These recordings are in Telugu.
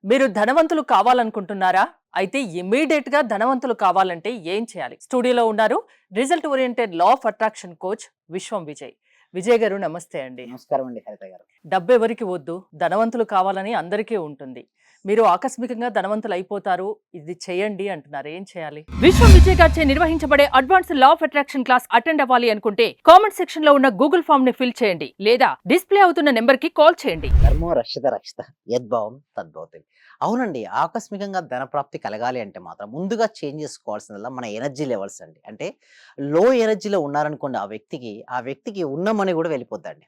మీరు ధనవంతులు కావాలనుకుంటున్నారా? అయితే ఇమ్మీడియేట్‌గా ధనవంతులు కావాలంటే ఏం చేయాలి? స్టూడియోలో ఉన్నారు result oriented law of attraction coach విశ్వం విజయ్. విజయ్ గారు నమస్తే అండి. నమస్కారం అండి హరిత గారు. డబ్బెవరికి వద్దు, ధనవంతులు కావాలని అందరికీ ఉంటుంది. మీరు ఆకస్మికంగా ధనవంతులైపోతారు, ఇది చేయండి అంటున్నారు. ఏం చేయాలి? విశ్వం విజయ్ గారిచే నిర్వహించబడే advance law of attraction class attend అవ్వాలి అనుకుంటే కామెంట్ సెక్షన్ లో ఉన్న గూగుల్ ఫామ్ ని ఫిల్ చేయండి లేదా డిస్ప్లే అవుతున్న నెంబర్ కి కాల్ చేయండి. ధర్మో రక్షిత రక్షిత యద్భావం తద్భవతి. అవునండి. ఆకస్మికంగా ధన ప్రాప్తి కలగాలి అంటే మాత్రం ముందుగా చేంజ్ చేసుకోవాల్సిందల్లా మన ఎనర్జీ లెవెల్స్ అండి. అంటే లో ఎనర్జీలో ఉన్నారనుకోండి ఆ వ్యక్తికి ఉన్న మనీ కూడా వెళ్ళిపోద్దండి.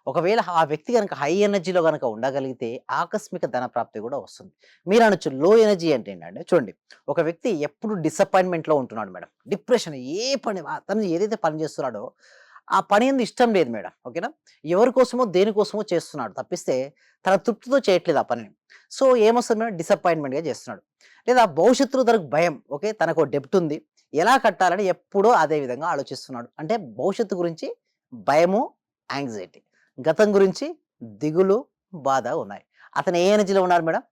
ఒకవేళ ఆ వ్యక్తి గనక హై ఎనర్జీలో గనక ఉండగలిగితే ఆకస్మిక ధన ప్రాప్తి కూడా వస్తుంది. మీరు అనొచ్చు లో ఎనర్జీ అంటే ఏంటంటే చూడండి, ఒక వ్యక్తి ఎప్పుడు డిసప్పాయింట్‌మెంట్‌లో ఉంటున్నాడు మేడం. డిప్రెషన్ ఏ పని అతను ఏదైతే పని చేస్తున్నాడో ఆ పని ఎందు ఇష్టం లేదు మేడం. ఓకేనా? ఎవరి కోసమో, దేనికోసమో చేస్తున్నాడు తప్పిస్తే తన తృప్తితో చేయట్లేదు ఆ పనిని. సో, ఏమొస్తది మేడం డిసప్పాయింట్‌మెంట్‌గా చేస్తున్నాడు. లేదా భవిష్యత్తులో తనకు భయం. ఓకే. తనకో డెబ్ట్ ఉంది. ఎలా కట్టాలని ఎప్పుడూ అదే విధంగా ఆలోచిస్తున్నాడు. అంటే భవిష్యత్తు గురించి భయము, యాంగ్జైటీ. గతం గురించి దిగులు, బాధ ఉన్నాయి. అతను ఏ ఎనర్జీలో ఉన్నారు మేడం?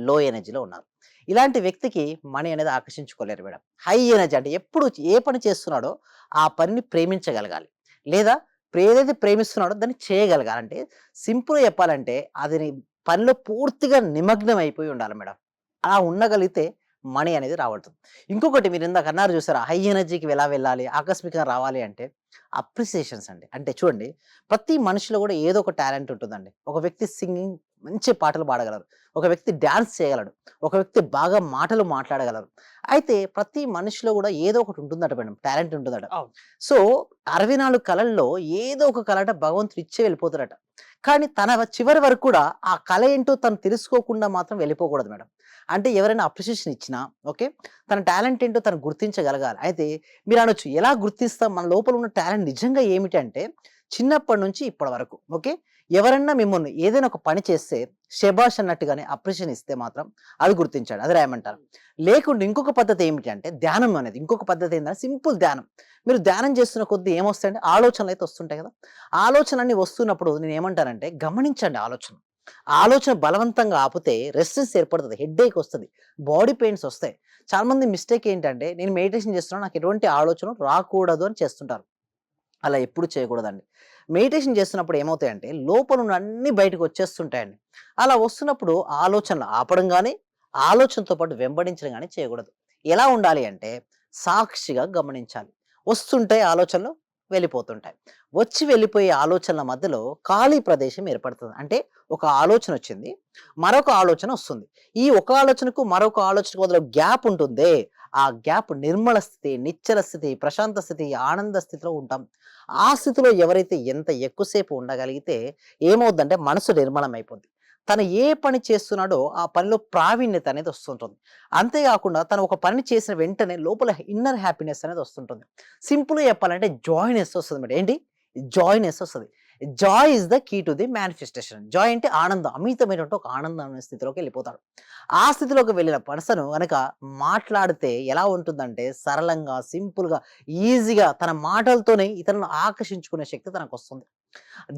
లో ఎనర్జీలో ఉన్నారు. ఇలాంటి వ్యక్తికి మనీ అనేది ఆకర్షించుకోలేరు మేడం. హై ఎనర్జీ అంటే ఎప్పుడు ఏ పని చేస్తున్నాడో ఆ పనిని ప్రేమించగలగాలి. లేదా ఏదైతే ప్రేమిస్తున్నాడో దాన్ని చేయగలగాలి. అంటే సింపుల్‌గా చెప్పాలంటే అది పనిలో పూర్తిగా నిమగ్నం అయిపోయి ఉండాలి మేడం. అలా ఉండగలిగితే మనీ అనేది రాబడుతుంది. ఇంకొకటి మీరు ఇందాక అన్నారు చూసారా? హై ఎనర్జీకి ఎలా వెళ్ళాలి? ఆకస్మికంగా రావాలి అంటే అప్రిసియేషన్స్ అండి. అంటే చూడండి, ప్రతి మనిషిలో కూడా ఏదో ఒక టాలెంట్ ఉంటుందండి. ఒక వ్యక్తి సింగింగ్ మంచి పాటలు పాడగలరు. ఒక వ్యక్తి డాన్స్ చేయగలడు. ఒక వ్యక్తి బాగా మాటలు మాట్లాడగలరు. అయితే ప్రతి మనిషిలో కూడా ఏదో ఒకటి ఉంటుందట మేడం. టాలెంట్ ఉంటుందట. అవును. సో, 64 కళల్లో ఏదో ఒక కళట భగవంతుడు ఇచ్చే వెళ్ళిపోతాడట. కానీ తన చివరి వరకు కూడా ఆ కళ ఏంటో తను తెలుసుకోకుండా మాత్రం వెళ్ళిపోకూడదు మేడం. అంటే ఎవరైనా అప్రిషియేషన్ ఇచ్చినా ఓకే. తన టాలెంట్ ఏంటో తను గుర్తించగలగాలి. అయితే మీరనొచ్చు ఎలా గుర్తిస్తాం? మన లోపల ఉన్న టాలెంట్ నిజంగా ఏమిటంటే చిన్నప్పటి నుంచి ఇప్పటి వరకు ఓకే. ఎవరన్నా మిమ్మల్ని ఏదైనా ఒక పని చేస్తే శభాష్ అన్నట్టుగానే అప్రిషియేషన్ ఇస్తే మాత్రం అది గుర్తించాలి. అది రాయమంటారు. లేకుంటే ఇంకొక పద్ధతి ఏమిటి అంటే ధ్యానం అనేది. ఇంకొక పద్ధతి ఏంటంటే సింపుల్ ధ్యానం. మీరు ధ్యానం చేస్తున్న కొద్దీ ఏమొస్తాయంటే ఆలోచనలైతే వస్తుంటాయి కదా! ఆలోచనలన్నీ వస్తున్నప్పుడు నేనేమంటానంటే గమనించండి ఆలోచన. ఆలోచన బలవంతంగా ఆపితే రెస్ట్‌లెస్ ఏర్పడుతది. హెడ్‌ఏక్ వస్తది. బాడీ పెయిన్స్ వస్తాయి. చాలామంది మిస్టేక్ ఏంటంటే నేను మెడిటేషన్ చేస్తున్నాను. నాకు ఎటువంటి ఆలోచన రాకూడదు అని చేస్తుంటారు. అలా ఎప్పుడు చేయకూడదండి. మెడిటేషన్ చేస్తున్నప్పుడు ఏమవుతాయంటే లోపలున్న అన్నీ బయటకు వచ్చేస్తుంటాయండి. అలా వస్తున్నప్పుడు ఆలోచనలు ఆపడం గాని, ఆలోచనతో పాటు వెంబడించడం గాని చేయకూడదు. ఎలా ఉండాలి అంటే సాక్షిగా గమనించాలి. వస్తుంటాయి ఆలోచనలు, వెళ్ళిపోతుంటాయి. వచ్చి వెళ్ళిపోయే ఆలోచనల మధ్యలో ఖాళీ ప్రదేశం ఏర్పడుతుంది. అంటే ఒక ఆలోచన వచ్చింది. మరొక ఆలోచన వస్తుంది. ఈ ఒక ఆలోచనకు మరొక ఆలోచనకు మధ్యలో గ్యాప్ ఉంటుందే, ఆ గ్యాప్ నిర్మల స్థితి, నిశ్చల స్థితి, ప్రశాంత స్థితి, ఆనంద స్థితిలో ఉంటాం. ఆ స్థితిలో ఎవరైతే ఎంత ఎక్కువసేపు ఉండగలిగితే ఏమవుద్దంటే మనసు నిర్మలమైపోద్ది. తను ఏ పని చేస్తున్నాడో ఆ పనిలో ప్రావీణ్యత అనేది వస్తుంటుంది. అంతేగాకుండా తను ఒక పని చేసిన వెంటనే లోపల ఇన్నర్ హ్యాపీనెస్ అనేది వస్తుంటుంది. సింపుల్‌గా చెప్పాలంటే జాయ్‌నెస్ వస్తది మేడం. ఏంటి? జాయ్‌నెస్ వస్తది. Joy is the key to the manifestation. Joy అంటే ఆనందం. అమితమైనటువంటి ఒక ఆనందమైన స్థితిలోకెళ్ళిపోతాడు. ఆ స్థితిలోకి వెళ్ళిన పర్సన్ గనక మాట్లాడితే ఎలా ఉంటుందంటే సరళంగా, సింపుల్‌గా, ఈజీగా తన మాటలతోనే ఇతరులను ఆకర్షించుకునే శక్తి తనకొస్తుంది.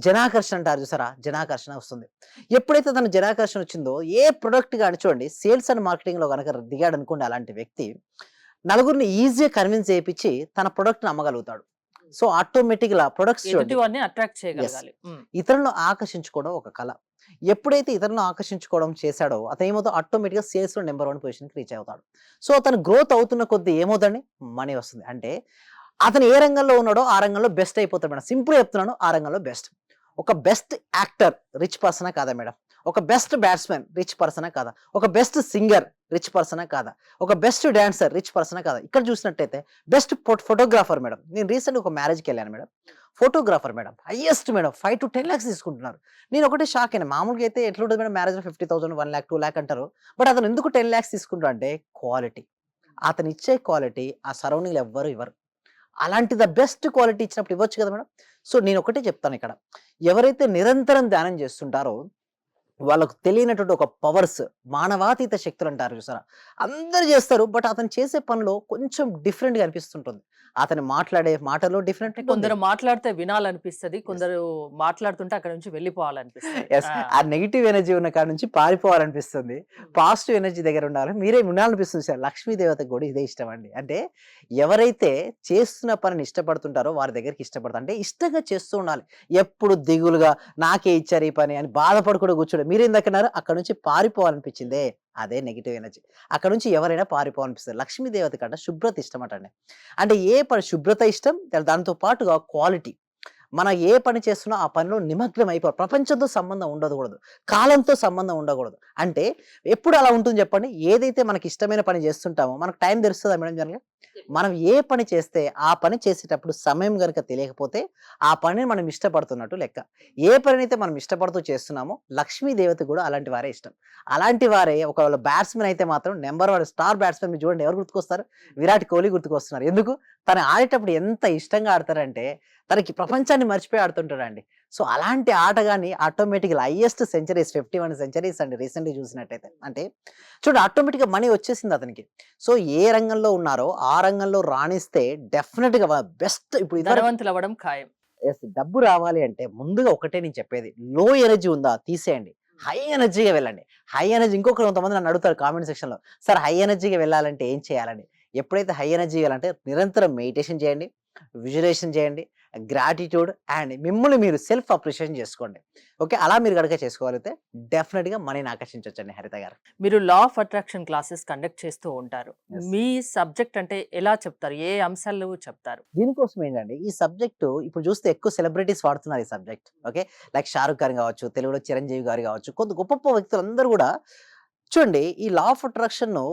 జనాకర్షణ అంటారు చూసారా? జనాకర్షణ వస్తుంది. ఎప్పుడైతే తన జనాకర్షణ వచ్చిందో ఏ ప్రొడక్ట్ గాని చూడండి, సేల్స్ అండ్ మార్కెటింగ్‌లో గనక దిగాడనుకోండి అలాంటి వ్యక్తి, నలుగురిని ఈజీగా కన్విన్స్ చేపిచ్చి తన ప్రొడక్ట్‌ని అమ్మగలుగుతాడు. సో, ఆటోమేటిక్‌గా ప్రొడక్ట్స్ ఎదుటి చూడండి. వారిని అట్రాక్ట్ యెస్. చేయగలగాలి. ఇతరులను ఆకర్షించుకోవడం ఒక కళ. ఎప్పుడైతే ఇతరులను ఆకర్షించుకోవడం చేశాడో అతనేమవుతాడు ఆటోమేటిక్‌గా సేల్స్‌లో నంబర్ 1 పొజిషన్‌కి రీచ్ అవుతాడు. సో, అతను గ్రోత్ అవుతున్న కొద్దీ ఏమవుతండి? మనీ వస్తుంది. అంటే అతను ఏ రంగంలో ఉన్నాడో ఆ రంగంలో బెస్ట్ అయిపోతాడు మేడం. సింపుల్‌గా చెప్తున్నాను ఆ రంగంలో బెస్ట్. ఒక బెస్ట్ యాక్టర్ రిచ్ పర్సనా కాదా మేడం? ఒక బెస్ట్ బ్యాట్స్‌మన్ రిచ్ పర్సనా కాదా? ఒక బెస్ట్ సింగర్ రిచ్ పర్సనా కాదా? ఒక బెస్ట్ డాన్సర్ రిచ్ పర్సనా కాదా? ఇక్కడ చూసినట్టయితే బెస్ట్ ఫోటోగ్రాఫర్ మేడం. నేను రీసెంట్‌గా ఒక మ్యారేజ్‌కెళ్ళాను madam. Photographer madam. Highest madam 5-10 lakhs తీసుకుంటున్నారు. నేను ఒకటే షాక్ అయినా. మామూలుగా అయితే ఎట్లుంటది మేడం మ్యారేజ్‌లో 50,000, 1,00,000, 2,00,000 అంటారు. బట్ అతను ఎందుకు 10 లాక్స్ తీసుకుంటాడు అంటే క్వాలిటీ. అతను ఇచ్చే క్వాలిటీ ఆ సరౌండింగ్‌లో ఎవ్వరు ఇవ్వరు. అలాంటి ద బెస్ట్ క్వాలిటీ ఇచ్చినప్పుడు ఇవ్వచ్చు కదా మేడం. సో, నేనొకటే చెప్తానిక్కడ. ఎవరైతే నిరంతరం ధ్యానం చేస్తుంటారో వాళ్ళకు తెలియనటువంటి ఒక పవర్స్, మానవాతీత శక్తులంటారు చూసారా? అందరూ జేస్తారు. బట్ అతను చేసే పనిలో కొంచెం డిఫరెంట్‌గా అనిపిస్తుంటుంది. అతను మాట్లాడే మాటలో డిఫరెంట్ అంటే ఉంటుంది. కొందరు మాట్లాడితే వినాలనిపిస్తది. కొందరు మాట్లాడుతుంటే అక్కడి నుంచి వెళ్ళిపోవాలనిపిస్తది. యెస్. ఆ! ఆ నెగెటివ్ ఎనర్జీ ఉన్న కాడ నుంచి పారిపోవాలనిపిస్తుంది. పాజిటివ్ ఎనర్జీ దగ్గర ఉండాలి. మీరే వినాలనిపిస్తుంది సార్. లక్ష్మీ దేవతకి కూడా ఇదే ఇష్టమండి. అంటే ఎవరైతే చేస్తున్న పనిని ఇష్టపడుతుంటారో వారి దగ్గరికి ఇష్టపడతారు. అంటే ఇష్టంగా చేస్తూ ఉండాలి. ఎప్పుడు దిగులుగా నాకే ఇచ్చారు ఈ పని అని బాధపడకుండా కూర్చోడు. మీరేందకన్నారు అక్కడి నుంచి పారిపోవాలనిపించిందే. అదే నెగెటివ్ ఎనర్జీ. అక్కడి నుంచి ఎవరైనా పారిపోవాలనిపిస్తది. లక్ష్మీ దేవత కంట శుభ్రత ఇష్టమటండి. అంటే ఏ పని శుభ్రత ఇష్టం, దాంతో పాటుగా క్వాలిటీ. మనం ఏ పని చేస్తున్నా ఆ పనిలో నిమగ్నం అయిపోవాలి. ప్రపంచంతో సంబంధం ఉండకూడదు. కాలంతో సంబంధం ఉండకూడదు. అంటే ఎప్పుడు అలా ఉంటుంది చెప్పండి? ఏదైతే మనకి ఇష్టమైన పని చేస్తుంటామో మనకు టైం తెలుస్తదా మేడం జనరల్‌గా? మనం ఏ పని చేస్తే ఆ పని చేసేటప్పుడు సమయం గనుక తెలియకపోతే ఆ పనిని మనం ఇష్టపడుతున్నట్టు లెక్క. ఏ పనినైతే మనం ఇష్టపడుతూ చేస్తున్నామో లక్ష్మీ దేవతకి కూడా అలాంటి వారే ఇష్టం. అలాంటి వారే ఒకవేళ బ్యాట్స్‌మన్ అయితే మాత్రం నంబర్ 1 స్టార్ బ్యాట్స్‌మన్ మీరు చూడండి ఎవరు గుర్తుకొస్తారు? విరాట్ కోహ్లీ గుర్తుకొస్తున్నారు. ఎందుకు? తను ఆడేటప్పుడు ఎంత ఇష్టంగా ఆడతారంటే తనకి ప్రపంచాన్ని మర్చిపోయి ఆడుతుంటాడండి. సో, అలాంటి ఆటగాన్ని ఆటోమేటిక్‌గా హైయెస్ట్ సెంచరీస్ 51 సెంచరీస్ అండి రీసెంట్‌గా చూసినట్టయితే. అంటే చూడండి ఆటోమేటిక్‌గా మనీ వచ్చేసింది అతనికి. సో, ఏ రంగంలో ఉన్నారో ఆ రంగంలో రాణిస్తే డెఫినిట్‌గా బెస్ట్ ఇప్పుడు ఇదివరకు ధనవంతులవ్వడం ఖాయం. యెస్. డబ్బు రావాలి అంటే ముందుగా ఒకటే నేను చెప్పేది. లో ఎనర్జీ ఉందా తీసేయండి. హై ఎనర్జీ‌గా వెళ్ళండి. హై ఎనర్జీ ఇంకొకరు కొంతమంది నన్ను అడుగుతారు కామెంట్ సెక్షన్‌లో. సార్ హై ఎనర్జీ‌గా వెళ్ళాలంటే ఏం చేయాలని? ఎప్పుడైతే హై ఎనర్జీ వెళ్ళాలంటే నిరంతరం మెడిటేషన్ చేయండి. విజువలైజేషన్ చేయండి. గ్రాటిట్యూడ్ అండ్ మిమ్మల్ని మీరు సెల్ఫ్ అప్రిషియేషన్ చేసుకోండి. ఓకే. అలా మీరు గనక చేసుకోగలిగితే డెఫినిట్‌గా మనీని ఆకర్షించొచ్చండి హరిత గారు. మీరు law of attraction classes conduct చేస్తూ ఉంటారు. యెస్. మీ సబ్జెక్ట్ అంటే ఎలా చెప్తారు? ఏ అంశాలు చెప్తారు? దీనికోసం ఏంటంటే ఈ సబ్జెక్టు ఇప్పుడు చూస్తే ఎక్కువ సెలబ్రిటీస్ వాడుతున్నారు ఈ subject. Okay. Like 'Shahrukh Khan' గావచ్చు, తెలుగులో 'చిరంజీవి' గారు గావచ్చు, కొంత గొప్ప గొప్ప వ్యక్తులందరూ గూడా చూడండి ఈ లా ఆఫ్ అట్రాక్షన్‌ను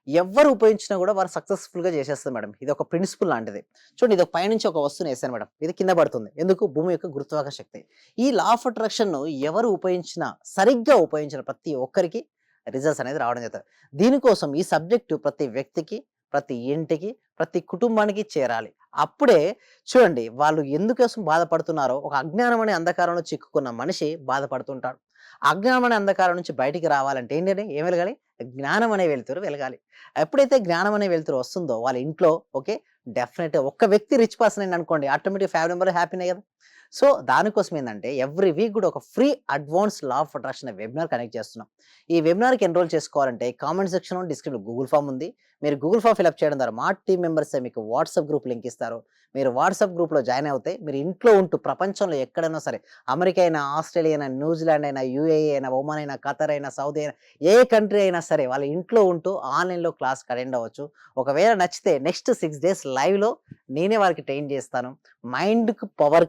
ఎవ్వరు ఉపయోగించినా గూడా వారు సక్సెస్‌ఫుల్‌గా చేసేస్తారు మేడం. ఇదొక ప్రిన్సిపుల్ లాంటిది. చూడండి ఇది పైనుంచి ఒక వస్తువుని ఏసాను మేడం. ఇది కింద పడుతుంది. ఎందుకు? భూమి యొక్క గురుత్వాకర్షణ శక్తి. ఈ లా ఆఫ్ అట్రాక్షన్‌ను ఎవరు ఉపయోగించినా, సరిగ్గా ఉపయోగించిన ప్రతి ఒక్కరికి రిజల్ట్స్ అనేది రావడం జరుగుతది. దీనికోసం ఈ సబ్జెక్టు ప్రతి వ్యక్తికి, ప్రతి ఇంటికి, ప్రతి కుటుంబానికి చేరాలి. అప్పుడే చూడండి వాళ్ళు ఎందుకోసం బాధపడుతున్నారో ఒక అజ్ఞానం అనే అంధకారంలో చిక్కుకున్న మనిషి బాధపడుతుంటాడు. అజ్ఞానం అనే అంధకారం నుంచి బయటికి రావాలంటే ఏంటంటే ఏం వెలగాలి? జ్ఞానం అనే వెలుతురు వెలగాలి. ఎప్పుడైతే జ్ఞానం అనే వెలుతురు వస్తుందో వాళ్ళ ఇంట్లో ఓకే. డెఫినెట్‌గా ఒక్క వ్యక్తి రిచ్ పర్సన్ అయిందనుకోండి ఆటోమేటిక్‌గా ఫ్యామిలీ మెంబర్ హ్యాపీనే గదా! సో, దానికోసం ఏందంటే ఎవ్రీ వీక్ గూడా ఒక free advance law of attraction అనే వెబినార్ కనెక్ట్ చేస్తున్నాం. ఈ వెబినార్‌కి ఎన్రోల్ చేసుకోవాలంటే కామెంట్ సెక్షన్‌లో డిస్క్రిప్షన్‌లో గూగుల్ ఫార్మ్ ఉంది. మీరు గూగుల్ ఫార్మ్ ఫిలప్ చేయడం ద్వారా మా టీమ్ మెంబర్సే మీకు వాట్సాప్ గ్రూప్ లింక్ ఇస్తారు. మీరు వాట్సాప్ గ్రూప్‌లో జాయిన్ అవుతే మీరు ఇంట్లో ఉంటూ ప్రపంచంలో ఎక్కడైనా సరే అమెరికా అయినా, ఆస్ట్రేలియా అయినా, న్యూజిలాండ్ అయినా, యూఏఈ అయినా, ఒమాన్ అయినా, ఖతర్ అయినా, సౌదీ అయినా ఏ కంట్రీ అయినా సరే వాళ్ళ ఇంట్లో ఉంటూ ఆన్‌లైన్‌లో క్లాస్‌కి అటెండ్ అవ్వచ్చు. ఒకవేళ నచ్చితే నెక్స్ట్ 6 డేస్ లైవ్‌లో నేనే వారికి ట్రైన్ చేస్తాను. మైండ్ పవర్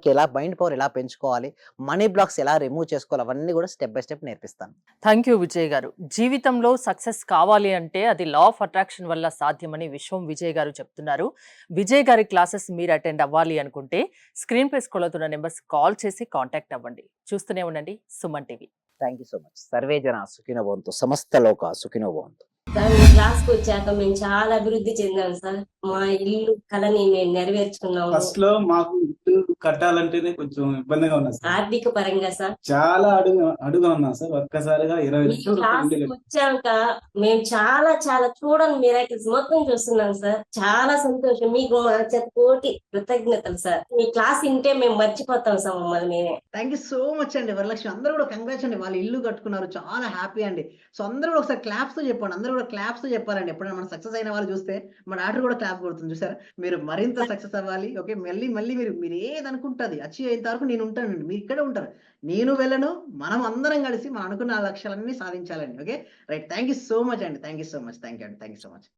ఎలా పెంచుకోవాలి, మనీ బ్లాక్స్ ఎలా రిమూవ్ చేసుకోవాలి అవన్నీ కూడా స్టెప్ బై స్టెప్ నేర్పిస్తాను. థ్యాంక్ యూ విజయ్ గారు. జీవితంలో సక్సెస్ కావాలి అంటే అది లా ఆఫ్ అట్రాక్షన్ వల్ల సాధ్యమని విశ్వం విజయ్ గారు చెప్తున్నారు. విజయ్ గారి క్లాసెస్ మీరు అటెండ్ అవ్వాలి అనుకుంటే స్క్రీన్ పై స్క్రోల్ అవుతున్న నెంబర్స్ కాల్ చేసి కాంటాక్ట్ అవ్వండి. చూస్తూనే ఉండండి Suman TV. Thank you so much. Survey జన సుఖినో భవంతు. సమస్త లోక సుఖినో భవంతు. సార్ మీ క్లాస్‌కొచ్చాక మేము చాలా అభివృద్ధి చెందాం సార్. మా ఇల్లు కలని మేము నెరవేర్చుకున్నాము. ఫస్ట్‌లో మాకు ఇల్లు కట్టాలంటేనే కొంచెం ఇబ్బందిగా ఉన్నది సార్. ఆర్థిక పరంగా సార్. చాలా అడుగుగా ఉన్నాం సార్. ఒక్కసారిగా 20 మీ లక్షలు ఇల్లు కట్టాం. క్లాస్‌కొచ్చాక మేము చాలా చాలా చూడని మిరాకిల్స్ మొత్తం చూస్తున్నాం సార్. చాలా సంతోషం. మీకు మా కోటి కృతజ్ఞతలు సార్. మీ క్లాస్ ఇంటే మేము మర్చిపోతాం సార్ మమ్మల్ని మేమే. థ్యాంక్ యూ సో మచ్ అండి వరలక్ష్మి. అందరూ కూడా కంగ్రాట్స్ అండి. వాళ్ళు ఇల్లు కట్టుకున్నారు. చాలా హ్యాపీ అండి. సో, అందరూ కూడా ఒకసారి క్లాప్స్‌తో చెప్పండి. అందరూ కూడా క్లాప్స్‌తో చెప్పాలండి. ఎప్పుడైనా మనం సక్సెస్ అయిన వాళ్ళు చూస్తే మా డాటర్ కూడా క్లాప్ కొడుతుంది చూసారా? మీరు మరింత సక్సెస్ అవ్వాలి. ఓకే. మళ్ళీ మళ్ళీ మీరు ఏదనుకుంటే అది అచీవ్ అయ్యేంత వరకు నేను ఉంటానండి. మీరు ఇక్కడే ఉంటారు. నేను వెళ్ళను. మనం అందరం కలిసి మనం అనుకున్న ఆ లక్ష్యాలన్నీ సాధించాలండి. Okay. Right. Thank you so much అండి. Thank you so much. Thank you అండి. Thank you so much.